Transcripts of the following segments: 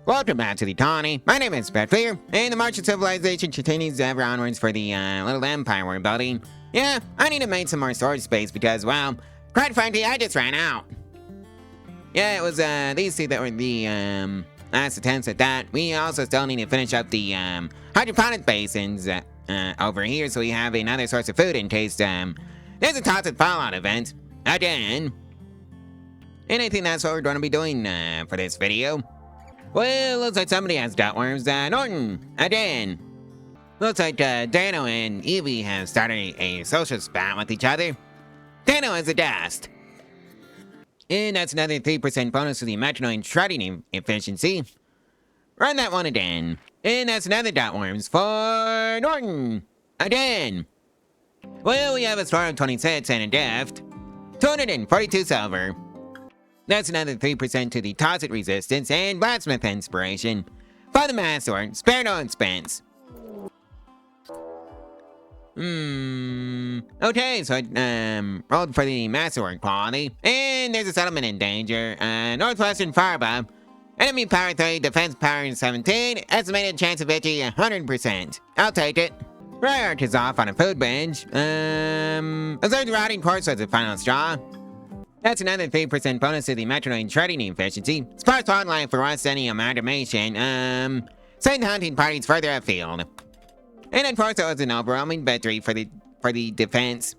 Welcome back to the colony. My name is Pravculear, and the march of civilization continues ever onwards for the little empire we're building. Yeah, I need to make some more storage space because, well, quite frankly, I just ran out. Yeah, it was these two that were the last attempts at that. We also still need to finish up the hydroponic basins over here so we have another source of food in case there's a toxic fallout event again. And I think that's what we're going to be doing for this video. Well, looks like somebody has gutworms. Norton, again. Looks like Dano and Evie have started a social spat with each other. Dano has a dust. And that's another 3% bonus to the metanoid shredding efficiency. Run that one again. And that's another gutworms for Norton. Again. Well, we have a score of 26 and a deft. 242 silver. That's another 3% to the toxic resistance and blacksmith inspiration. For the master, spare no expense. Okay, so I rolled for the masterwork quality. And there's a settlement in danger. Northwestern Firefight. Enemy power 3, defense power 17, estimated chance of victory 100%. I'll take it. Riot is off on a food binge. Observe the routing course as a final straw. That's another 3% bonus to the metanoid shredding efficiency. Sparse wildlife for us any amalgamation. Send hunting parties further afield. And of course, it was an overwhelming victory for the defense.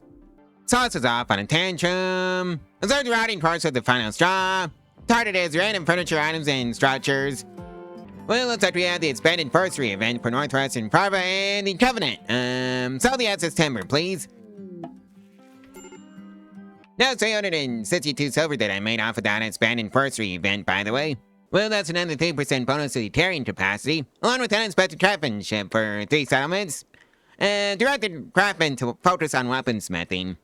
Sauce is off on a tantrum. Observe the routing course of the final straw. Target is random furniture items and structures. Well, looks like we have the expanded anniversary event for Northwestern Prava and the Covenant. Sell the excess timber, please. Now 362 silver that I made off of that expanded anniversary event, by the way. Well, that's another 3% bonus to the carrying capacity, along with unexpected craftsmanship for 3 settlements. Directed craftsmen to focus on weaponsmithing.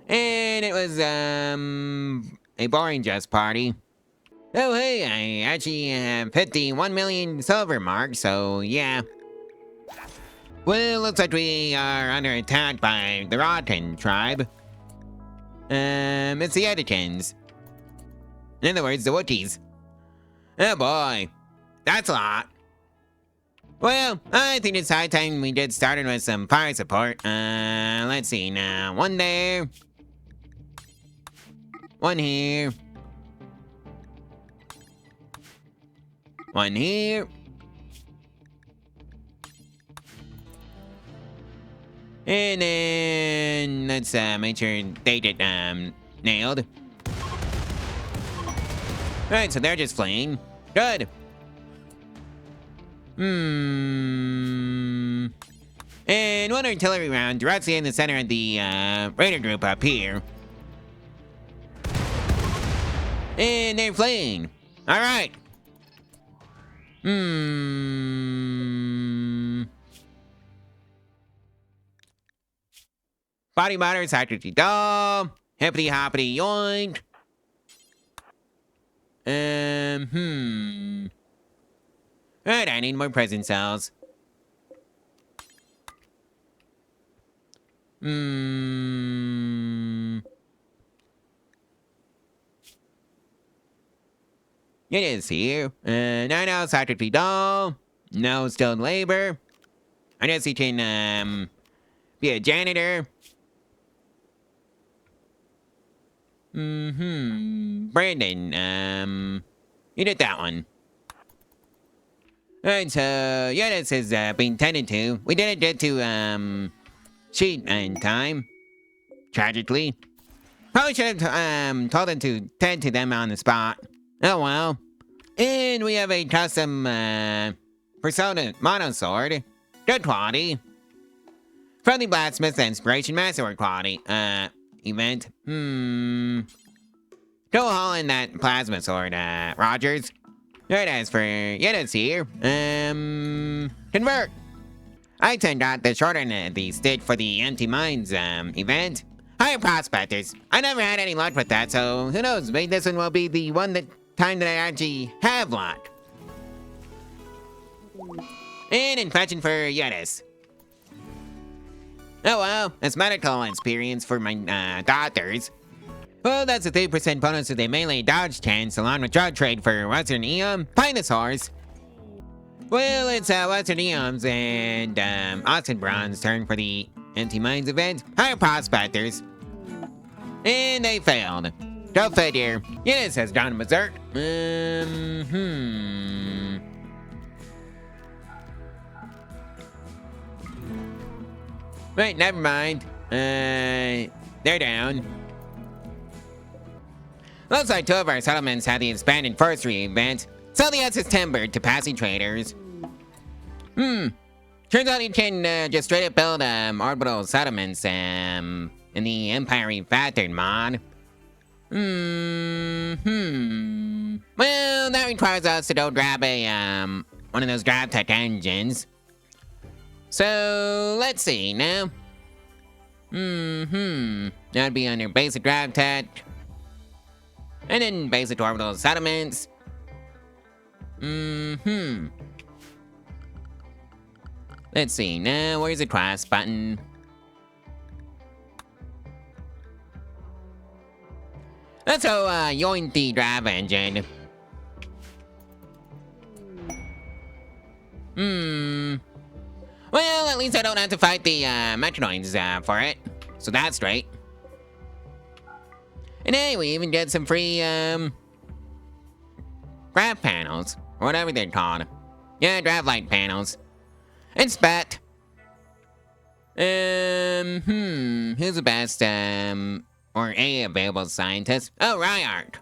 And it was, a boring just party. Oh, hey, I actually have hit the 1 million silver mark, so yeah. Well, looks like we are under attack by the Rotten tribe. It's the Edikins. In other words, the Wookiees. Oh boy, that's a lot. Well, I think it's high time we get started with some fire support. Let's see now. 1 there. 1 here. 1 here. And then let's make sure they get nailed. Alright, so they're just fleeing. Good. And 1 artillery round directly in the center of the raider group up here. And they're fleeing. Alright. Body matter, sacred doll. Hippity hoppity yoink. Alright, I need more prison cells. It is here. 9 out sacred doll. No skilled labor. I guess he can, be a janitor. Brandon, you did that one. Alright, so, yeah, this is, being tended to. We didn't get to, cheat in time. Tragically. Probably should have, told them to tend to them on the spot. Oh well. And we have a custom, Persona Mono Sword. Good quality. From the Blacksmith Inspiration Masterwork quality, event. Go haul in that plasma sword, Rogers. Right, as for Yeda's here, convert. I turned out the shorten the stick for the empty mines, event. Higher prospectors. I never had any luck with that, so who knows, maybe this one will be the time that I actually have luck. And in fetching for Yedis. Oh well, it's medical experience for my doctors. Well, that's a 3% bonus to the melee dodge chance, along with draw trade for Western Eom, Pinosaurs. Well, it's Western Eom's and Austin Braun's turn for the Empty Mines event. Hire Prospectors. And they failed. Go figure. Yes, has gone berserk. Wait, never mind. They're down. Looks like 2 of our settlements had the expanded forestry event. Sell the excess timber to passing traders. Turns out you can just straight up build orbital settlements in the Empire Refactored mod. Well, that requires us to go grab a one of those grab tech engines. So let's see now. That'd be under basic grab tech. And then basic orbital settlements. Let's see now, where's the class button? Let's go yoink the grab engine. Well, at least I don't have to fight the Metronoids for it. So that's great. And hey, we even get some free grab panels, or whatever they're called. Yeah, grab light panels. And spat. Who's the best or a available scientist? Oh, Ryart.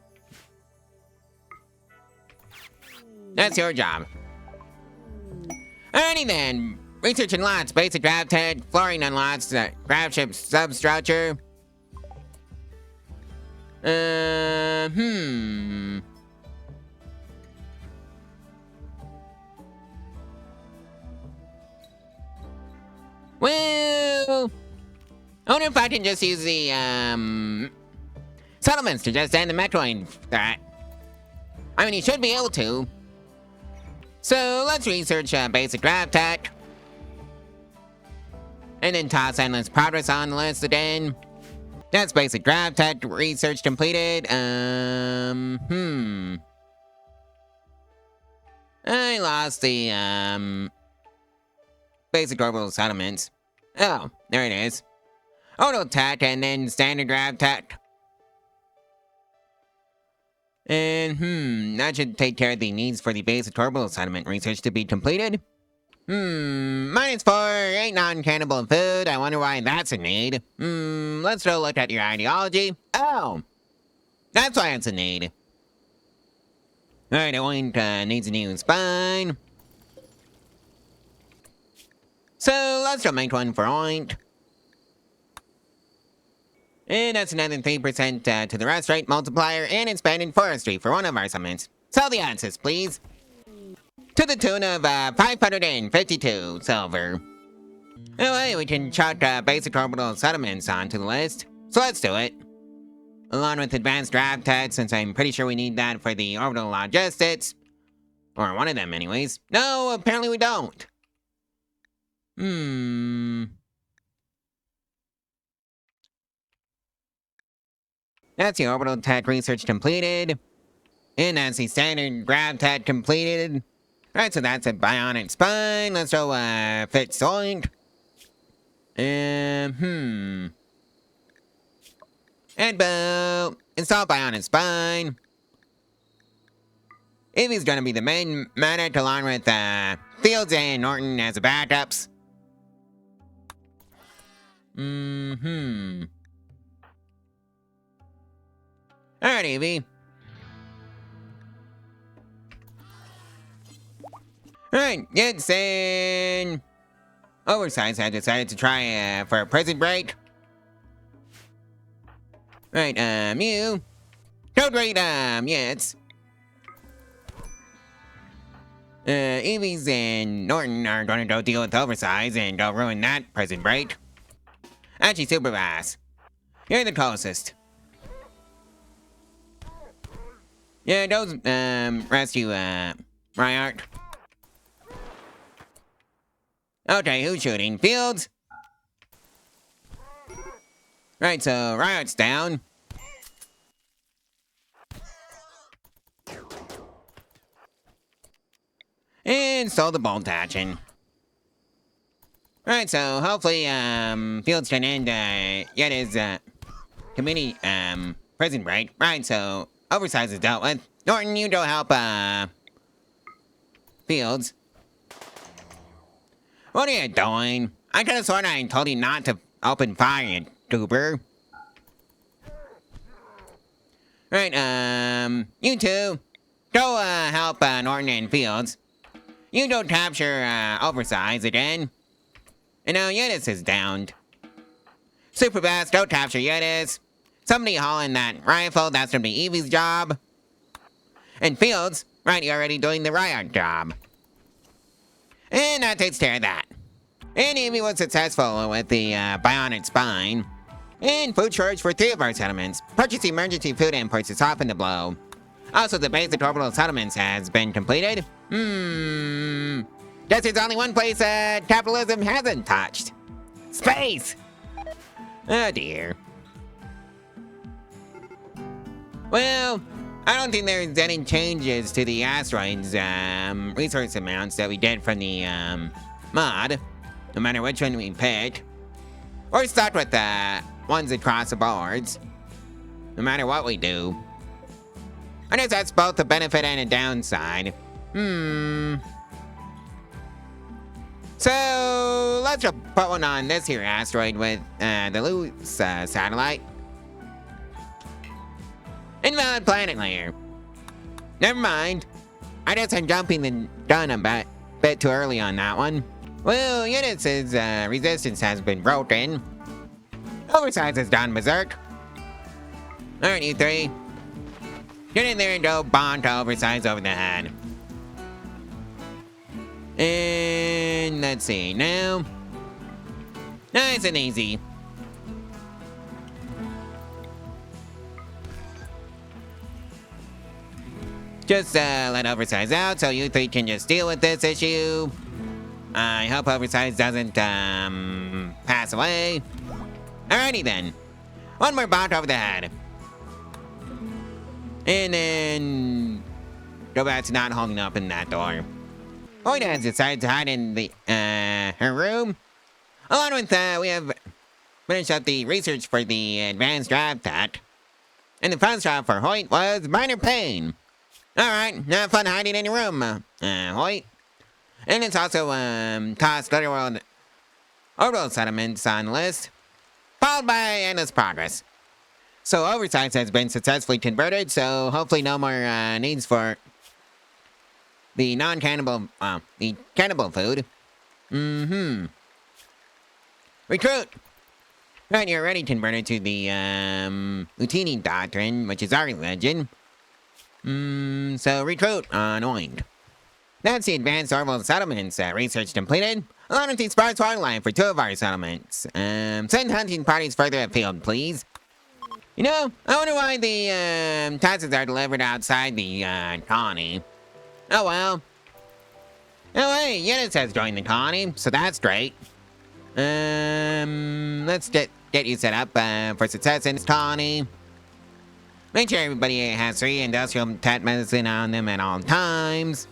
That's your job. Alrighty then. Research unlocks basic grab tech. Flooring unlocks grab ship substructure. Well, I wonder if I can just use the settlements to just end the Metroid threat. I mean, you should be able to. So let's research basic grab tech. And then toss endless progress on the list again. That's basic grab tech research completed. I lost the basic orbital settlements. Oh, there it is. Auto tech and then standard grab tech. And that should take care of the needs for the basic orbital settlement research to be completed. -4, 8 non-cannibal food. I wonder why that's a need. Let's go look at your ideology. Oh, that's why it's a need. Alright, Oink needs a new spine. So let's go make one for Oink. And that's another 3% to the rest rate multiplier and expanded forestry for one of our summons. Sell the answers, please. To the tune of 552 silver. Oh, hey, we can chuck basic orbital settlements onto the list. So let's do it. Along with advanced draft tech, since I'm pretty sure we need that for the orbital logistics. Or one of them, anyways. No, apparently we don't. That's the orbital tech research completed. And that's the standard grab tech completed. Alright, so that's a bionic spine. Let's go fit Zoink. And boom. Install bionic spine. Evie's gonna be the main medic along with Fields and Norton as the backups. Alright, Evie. Alright, Gibson. Oversize has decided to try for a prison break. Right, you. Code rate, yes. Evie's and Norton are gonna go deal with Oversize and go ruin that prison break. Actually, supervise. You're the closest. Yeah, those, rescue, Ryart. Okay, who's shooting? Fields? Right, so Ryart's down. Install the bolt hatching. Alright, so hopefully, Fields can end, yet his, committee, prison break. Right, so oversize is dealt with. Norton, you go help, Fields. What are you doing? I could have sworn I told you not to open fire, you goober. Right, you two, go, help, Norton and Fields. You go capture, oversize again. And now Yedis is downed. Super fast, go capture Yedis. Somebody haul in that rifle, that's gonna be Evie's job. And Fields, right, you're already doing the riot job. And that takes care of that. And Evie was successful with the bionic spine. And food shortage for 3 of our settlements. Purchase emergency food imports to soften the blow. Also, the basic orbital settlements has been completed. Guess there's only one place capitalism hasn't touched. Space! Oh dear. Well, I don't think there's any changes to the asteroids resource amounts that we get from the mod, no matter which one we pick. We're stuck with the ones across the boards, no matter what we do. I guess that's both a benefit and a downside. So let's just put one on this here asteroid with the loose satellite. Invalid planet layer. Never mind. I guess I'm jumping the gun a bit too early on that one. Well, Units' resistance has been broken. Oversize has gone berserk. Alright, you three. Get in there and go bonk Oversize over the head. And let's see, now. Nice and easy. Just let Oversize out so you three can just deal with this issue. I hope Oversize doesn't pass away. Alrighty then. One more bonk over the head. And then go back to not holding up in that door. Hoyt has decided to hide in the her room. Along with we have finished up the research for the advanced drive tech. And the first job for Hoyt was minor pain. Alright, have fun hiding in your room, Hoyt. And it's also tossed Lit orbital settlements on the list, followed by endless progress. So Oversize has been successfully converted, so hopefully no more needs for the non-cannibal, the cannibal food. Recruit! Right, you're already converted to the, Lutini Doctrine, which is our religion. So recruit, anoint. That's the advanced orbital settlements, research completed. Along with the sparse wildlife for 2 of our settlements. Send hunting parties further afield, please. You know, I wonder why the, taxes are delivered outside the, colony. Oh well. Oh hey, Units has joined the colony, so that's great. Let's get you set up for success in this colony. Make sure everybody has 3 industrial tech medicine on them at all times.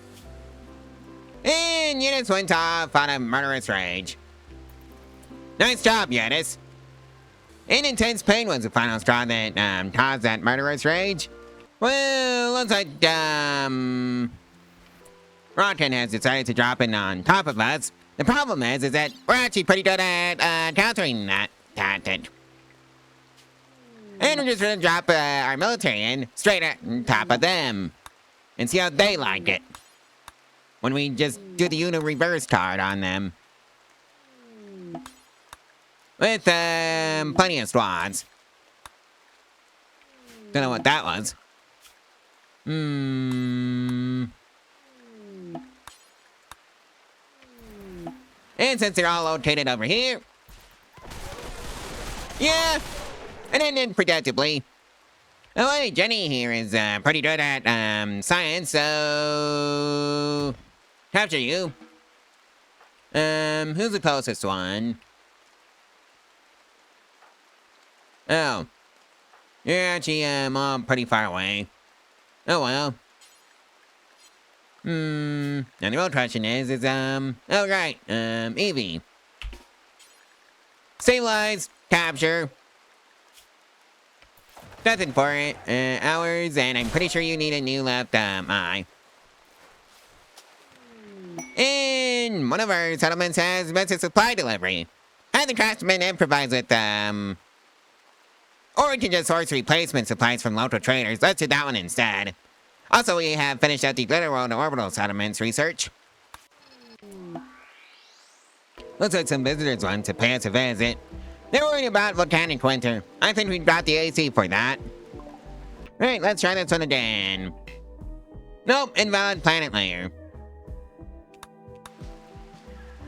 And Units went off on a murderous rage. Nice job, Units. And intense pain was the final straw that caused that murderous rage. Well, looks like Rotten has decided to drop in on top of us. The problem is that we're actually pretty good at countering that tactic. And we're just gonna drop our military in straight at top of them. And see how they like it. When we just do the Uno reverse card on them. With plenty of squads. Don't know what that was. And since they're all located over here. Yeah! And then predictably. Oh hey, Jenny here is pretty good at science, so capture you. Who's the closest one? Oh. You're actually all pretty far away. Oh well. And the real question is, oh right, Evie. Stabilize, capture. That's important. Hours, and I'm pretty sure you need a new left eye. And one of our settlements has missed a supply delivery. Has the craftsman improvise with, or we can just source replacement supplies from local traders. Let's do that one instead. Also, we have finished up the Lit orbital settlements research. Looks like some visitors want to pay us a visit. They're worried about volcanic winter. I think we got the AC for that. Right, let's try this one again. Nope, invalid planet layer.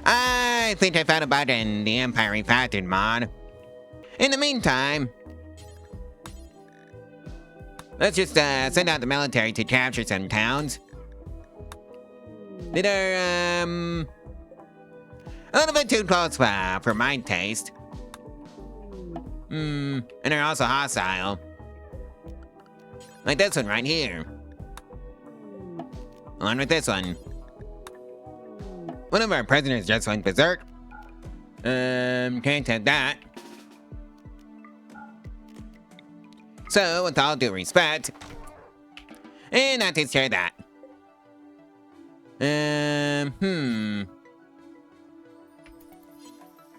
I think I found a bug in the Empire Refactored mod. In the meantime, let's just send out the military to capture some towns. They're a little bit too close for my taste. And they're also hostile. Like this one right here. Along with this one. One of our prisoners just went berserk. Can't have that. So, with all due respect, and that takes care of that.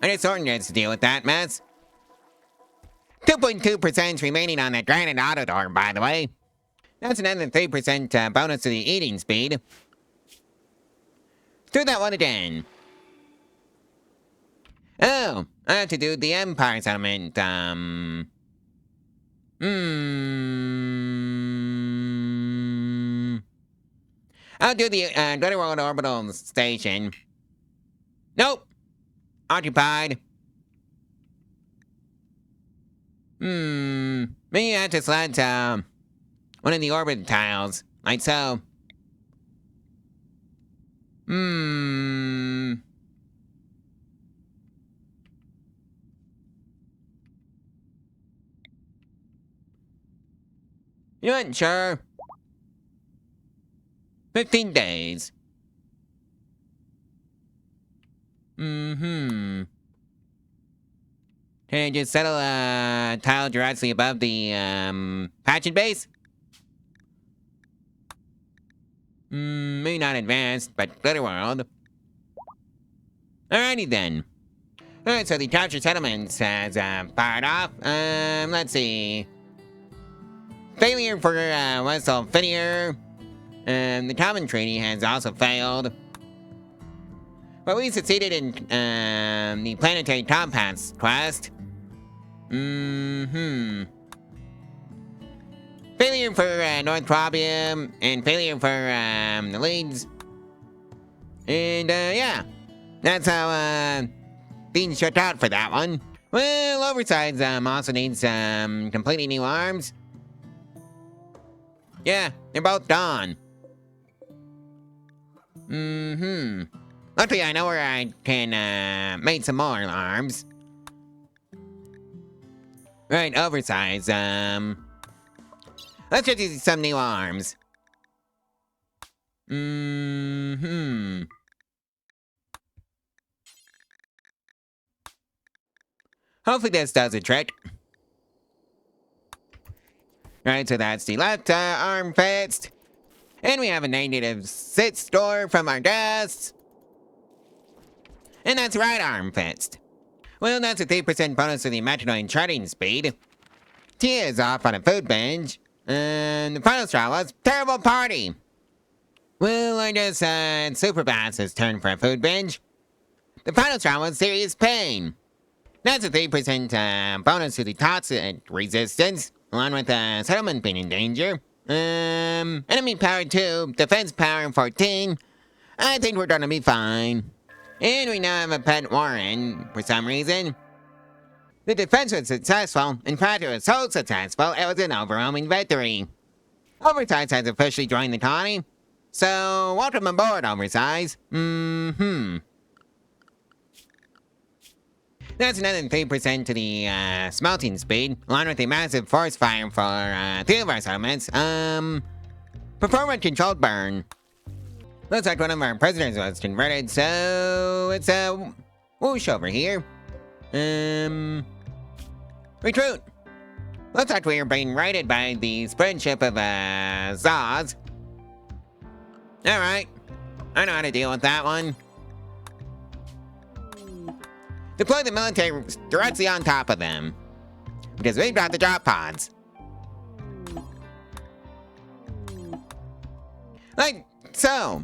I guess Thornton gets to deal with that mess. 2.2% remaining on that granite auto door, by the way. That's another 3% bonus to the eating speed. Let's do that one again. Oh, I have to do the Empire settlement, I'll do the Rimworld orbital station. Nope. Occupied. Maybe I have to select one of the orbit tiles, like so. You aren't sure? 15 days. Can I just settle a tile directly above the patching base? Maybe not advanced, but Glitter World. Alrighty then. Alright, so the captured settlements has fired off. Let's see. Failure for Westall Finier. The common treaty has also failed. But we succeeded in the planetary compass quest. Failure for North Probium, and failure for the leads. And yeah, that's how being shut out for that one. Well, Oversides also needs completely new arms. Yeah, they're both gone. Luckily, I know where I can make some more arms. Right, Oversize. Let's just use some new arms. Hopefully this does the trick. Right, so that's the left arm fixed. And we have a negative 6 score from our guests. And that's right arm fixed. Well, that's a 3% bonus to the Metanoid charting speed. Tia is off on a food binge. And the final straw was terrible party. Well, I guess it's Superbass's turn for a food binge. The final straw was serious pain. That's a 3% bonus to the toxic resistance, along with settlement being in danger. Enemy power 2, defense power 14. I think we're gonna be fine. And we now have a pet Warren, for some reason. The defense was successful. In fact, it was so successful, it was an overwhelming victory. Oversize has officially joined the colony. So, welcome aboard, Oversize. That's another 3% to the smelting speed, along with a massive force fire for 3 of our settlements. Performance controlled burn. Looks like one of our prisoners was converted, so it's a whoosh over here. Recruit. Looks like we are being raided by the sprint ship of Zaws. Alright, I know how to deal with that one. Deploy the military directly on top of them, because we've got the drop pods. Like so.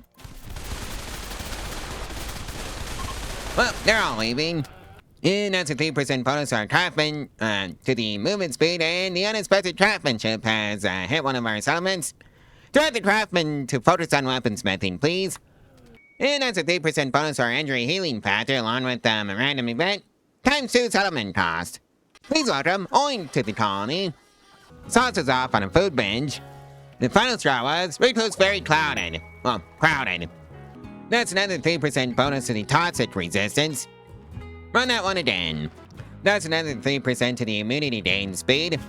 Well, they're all leaving. And that's a 3% bonus on craftsman to the movement speed, and the unexpected craftsmanship has hit one of our settlements. Direct the craftsman to focus on weaponsmithing, please. And that's a 3% bonus on our injury healing factor, along with a random event. Times 2 settlement cost. Please welcome Oink to the colony. Sauce is off on a food binge. The final straw was recluse very clouded. Well, crowded. That's another 3% bonus to the toxic resistance. Run that one again. That's another 3% to the immunity gain speed.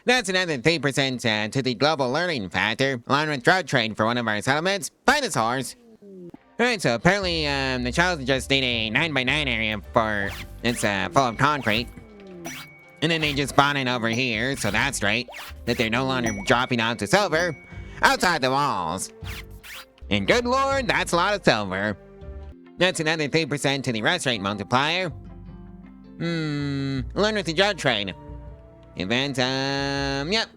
That's another 3% to the global learning factor, along with drug trade for one of our settlements. Find this horse. Alright, so apparently the child just need a 9x9 area for it's full of concrete. And then they just spawn in over here, so that's right. That they're no longer dropping out to silver outside the walls. And good lord, that's a lot of silver. That's another 3% to the rest rate multiplier. Learn with the drug trade. Event, yep.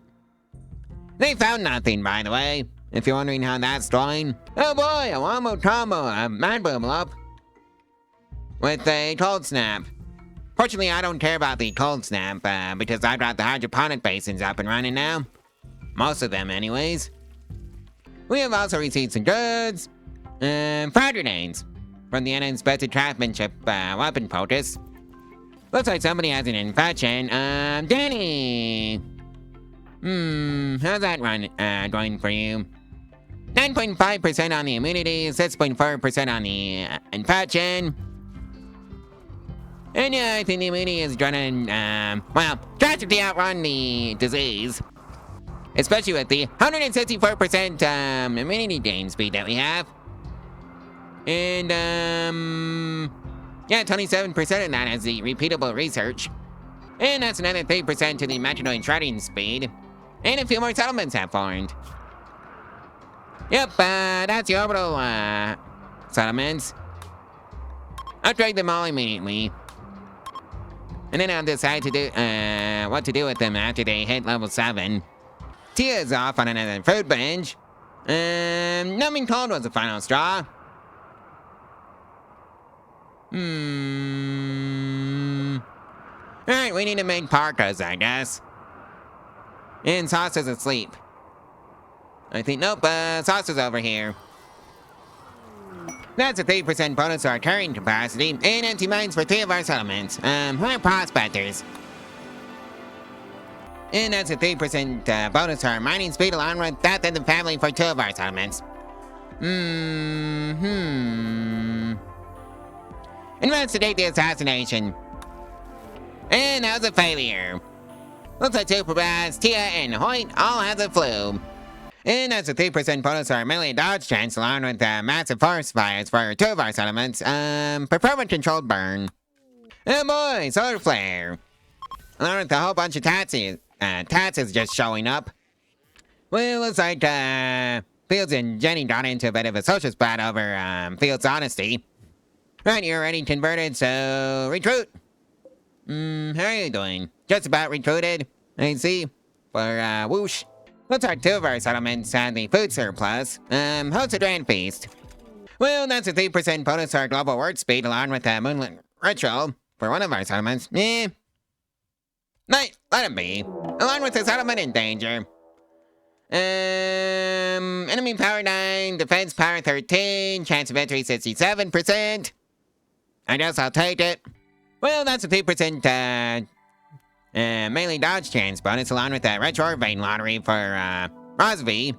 They found nothing, by the way, if you're wondering how that's going. Oh boy, a wombo combo, a mad boom up. With a cold snap. Fortunately, I don't care about the cold snap, because I've got the hydroponic basins up and running now. Most of them, anyways. We have also received some goods. Fire grenades. From the uninspected craftsmanship, weapon focus. Looks like somebody has an infection. Danny! How's that run, going for you? 9.5% on the immunity, 6.4% on the infection. And yeah, I think the immunity is running, well, drastically outrun the disease. Especially with the 164% immunity gain speed that we have. And, yeah, 27% of that has the repeatable research. And that's another 3% to the metanoid shredding speed. And a few more settlements have formed. Yep, that's the orbital, settlements. Upgrade them all immediately. And then I'll decide to do, what to do with them after they hit level 7. Tia is off on another food binge. Numbing cold was the final straw. Alright, we need to make parkas, I guess. And Sauce is asleep. I think, nope, Sauce is over here. That's a 3% bonus to our carrying capacity, and empty mines for 3 of our settlements. We're prospectors. And that's a 3% bonus to our mining speed, along with death in the family for 2 of our settlements. Investigate the assassination. And that was a failure. Looks like Superbass, Tia, and Hoyt all have the flu. And that's a 3% bonus to our melee dodge chance, along with massive forest fires for 2 of our settlements. Performance-controlled burn. Oh boy, solar flare. Along with a whole bunch of tats is just showing up. Well, looks like Fields and Jenny got into a bit of a social spat over Fields' honesty. Right, you're already converted, so recruit. How are you doing? Just about recruited, I see. For whoosh. Looks like 2 of our settlements had the food surplus. Host a grand feast. Well, that's a 3% bonus to our global word speed, along with a moonlit ritual for one of our settlements. Let it be. Along with the settlement in danger. Enemy power 9, defense power 13, chance of victory 67%. I guess I'll take it. Well, that's a 3% melee dodge chance bonus, along with that retro vein lottery for Rosby.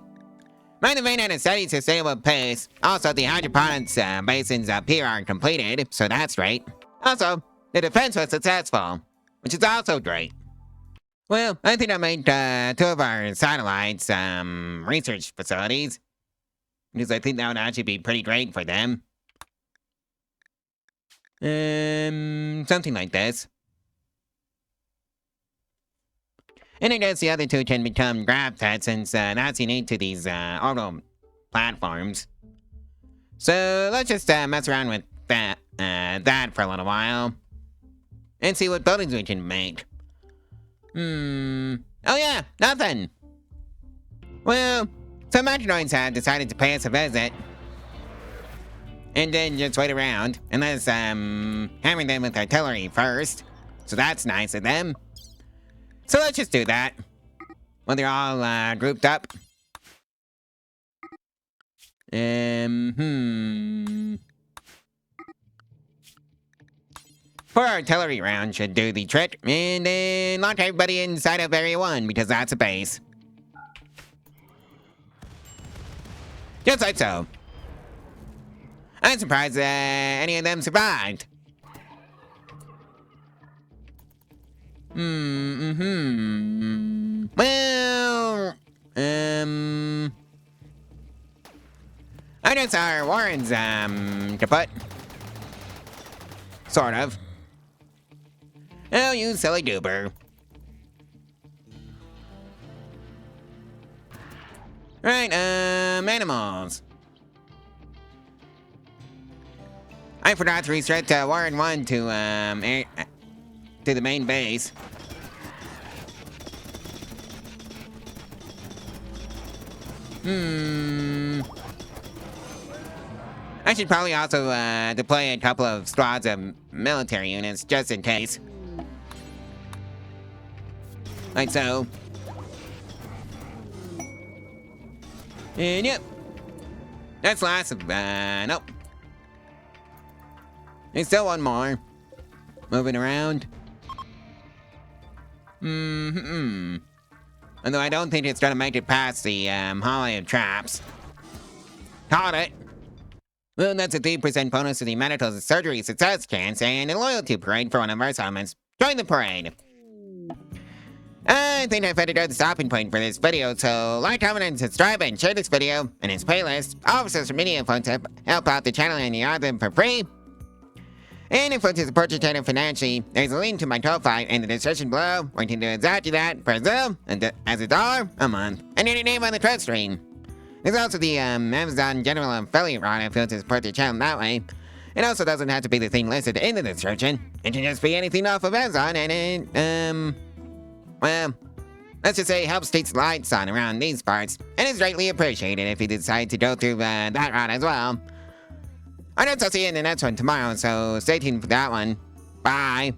Mine the vein at a steady sustainable pace. Also, the hydroponics basins up here are completed, so that's great. Also, the defense was successful, which is also great. Well, I think I made 2 of our satellites research facilities. because I think that would actually be pretty great for them. Something like this. And I guess the other two can become grab pets since that's unique to these auto platforms. So let's just mess around with that for a little while. And see what buildings we can make. Oh yeah, nothing. Well, some Metroids had decided to pay us a visit. And then just wait around, unless hammering them with artillery first. So that's nice of them. So let's just do that. When they're all grouped up. Four artillery rounds should do the trick, and then launch everybody inside of Area 1, because that's a base. Just like so. I'm surprised any of them survived. Well, I guess our Warren's, kaput. Sort of. Oh, you silly goober. Right, animals. I forgot to reset Warren 1 to the main base. I should probably also deploy a couple of squads of military units just in case. Like so. And yep. That's last of, nope. There's still one more. Moving around. Although I don't think it's gonna make it past the hallway of traps. Caught it. Well, that's a 3% bonus to the medical surgery success chance and a loyalty parade for one of our summons. Join the parade. I think I've figured out the stopping point for this video, so like, comment, and subscribe, and share this video and its playlist, all of social media info to help out the channel and the author for free. And if you want to support your channel financially, there's a link to my Ko-Fi in the description below, where you can do exactly that for as little as $1 a month, and any name on the trust stream. There's also the Amazon General Affiliate route if you want to support the channel that way. It also doesn't have to be the thing listed in the description. It can just be anything off of Amazon, and it, well, let's just say helps keep the lights on around these parts, and is greatly appreciated if you decide to go through that route as well. I guess I'll see you in the next one tomorrow, so stay tuned for that one. Bye.